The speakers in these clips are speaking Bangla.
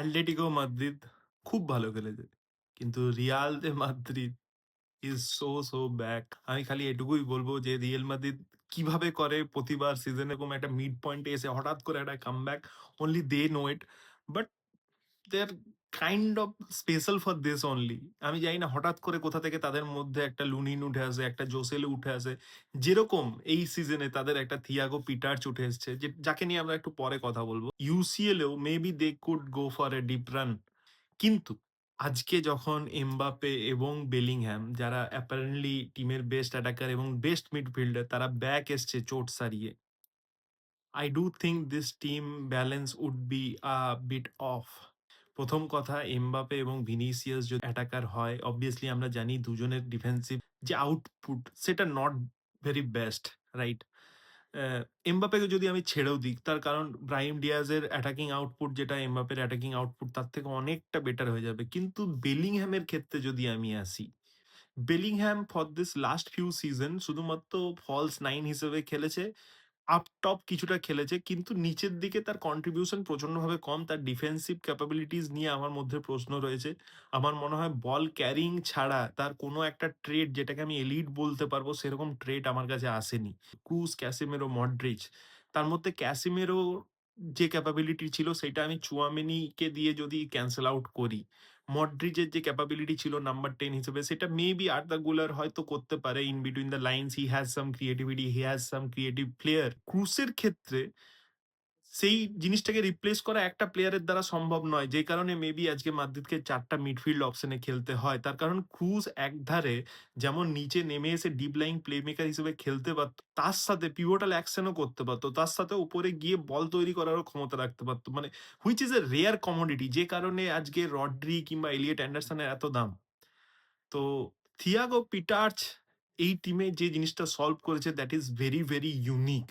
অ্যাটলেটিকো মাদ্রিদ খুব ভালো খেলেছে। কিন্তু Real de Madrid is so back. আমি খালি এটুকুই বলবো যে রিয়াল মাদ্রিদ কিভাবে করে প্রতিবার সিজনে এরকম একটা মিড পয়েন্টে এসে হঠাৎ করে একটা comeback, only they know it. But they are kind of special for this only. আমি জানি না হঠাৎ করে কোথা থেকে তাদের মধ্যে একটা লুনিন উঠে আসে, একটা জোসেলু উঠে আসে। যেরকম এই সিজনে তাদের একটা থিয়াগো পিটার্চ উঠে এসছে, যাকে নিয়ে আমরা একটু পরে কথা বলব। ইউসিএল এও maybe they could go for a deep run. কিন্তু আজকে যখন এমবাপ্পে এবং বেলিংহ্যাম, যারা অ্যাপারেন্টলি টিমের বেস্ট অ্যাটাকার এবং বেস্ট মিডফিল্ডার, তারা ব্যাক এসছে চোট সারিয়ে। I do think this team balance would be a bit off. প্রথম কথা, এমবাপে এবং ভিনিসিয়াস যদি অ্যাটাকার হয়, অবভিয়াসলি আমরা জানি দুজনের ডিফেন্সিভ যে আউটপুট সেটা নট ভেরি বেস্ট, রাইট? এমবাপ্পেকে যদি আমি ছেড়েও দিই, তার কারণ ব্রাহিম ডিয়াজের অ্যাটাকিং আউটপুট যেটা এমবাপ্পের অ্যাটাকিং আউটপুট তার থেকে অনেকটা বেটার হয়ে যাবে। কিন্তু বেলিংহ্যামের ক্ষেত্রে যদি আমি আসি, Bellingham for this last few season শুধুমাত্র ফলস 9 হিসেবে খেলেছে। আপ টপ কিছুটা খেলেছে, কিন্তু নিচের দিকে তার কন্ট্রিবিউশন প্রচন্ডভাবে কম। তার ডিফেন্সিভ ক্যাপাবিলিটিস নিয়ে আমার মধ্যে প্রশ্ন রয়েছে। আমার মনে হয় বল ক্যারিং ছাড়া তার কোনো একটা ট্রেড যেটাকে আমি এলিট বলতে পারবো সেরকম ট্রেড আমার কাছে আসেনি। ক্রুস, ক্যাসিমেরো, মডরিচ, তার মধ্যে ক্যাসিমেরো যে ক্যাপাবিলিটি ছিল সেটা আমি চুয়ামেনিকে দিয়ে যদি ক্যানসেল আউট করি, মডরিচের যে ক্যাপাবিলিটি ছিল নাম্বার 10 হিসেবে সেটা মেবি আর্দা গুলার হয়তো করতে পারে। In between the lines he has some creativity, he has some creative player. ক্রুসের ক্ষেত্রে সেই জিনিসটাকে রিপ্লেস করা একটা প্লেয়ারের দ্বারা সম্ভব নয়। যে কারণে মেবি আজকে মাদ্রিদকে ৪ টা মিডফিল্ড অপশনে খেলতে হয়। তার কারণ ক্রুস একধারে যেমন নিচে নেমে এসে ডিপ লাইং প্লেমেকার হিসেবে খেলতে পারত, তার সাথে পিভটাল অ্যাকশনও করতে পারত। তার সাথে উপরে গিয়ে বল তৈরি করারও ক্ষমতা রাখতে পারত। মানে which is a rare commodity, যে কারণে আজকে রড্রি কিংবা এলিয়ট অ্যান্ডারসনের এত দাম। তো থিয়াগো পিটার্চ এই টিমে যে জিনিসটা সলভ করেছে দ্যাট ইজ ভেরি ইউনিক।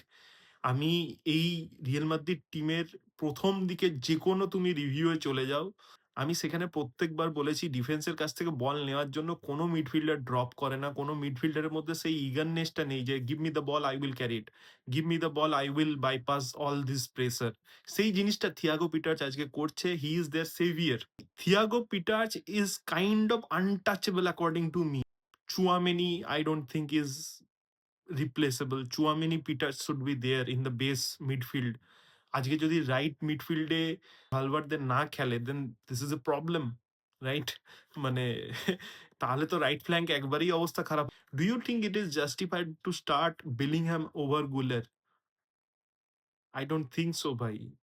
আমি এই রিয়াল মাদ্রিদ টিমের ১ম দিকে যেকোনো তুমি রিভিউ এ চলে যাও, আমি সেখানে প্রত্যেকবার বলেছি ডিফেন্সের কাছ থেকে বল নেওয়ার জন্য কোনো মিডফিল্ডার ড্রপ করে না। কোনো মিডফিল্ডারের মধ্যে সেই eagerness টা নেই যে give me the ball I will carry it. Give me the ball I will bypass all this pressure. সেই জিনিসটা থিয়াগো পিটার্চ আজকে করছে। He is their saviour. Thiago Pitarch is kind of untouchable according to me. Tchouameni I don't think is replaceable. Tchouameni Peters should be there in the base midfield. আজকে যদি রাইট মিডফিল্ডে ভালভার্দে না খেলে then this is a problem, right? মানে তাহলে তো রাইট ফ্ল্যাঙ্ক একবারেই অবস্থা খারাপ। Do you think it is justified to start Bellingham over Guler? I don't think so ভাই।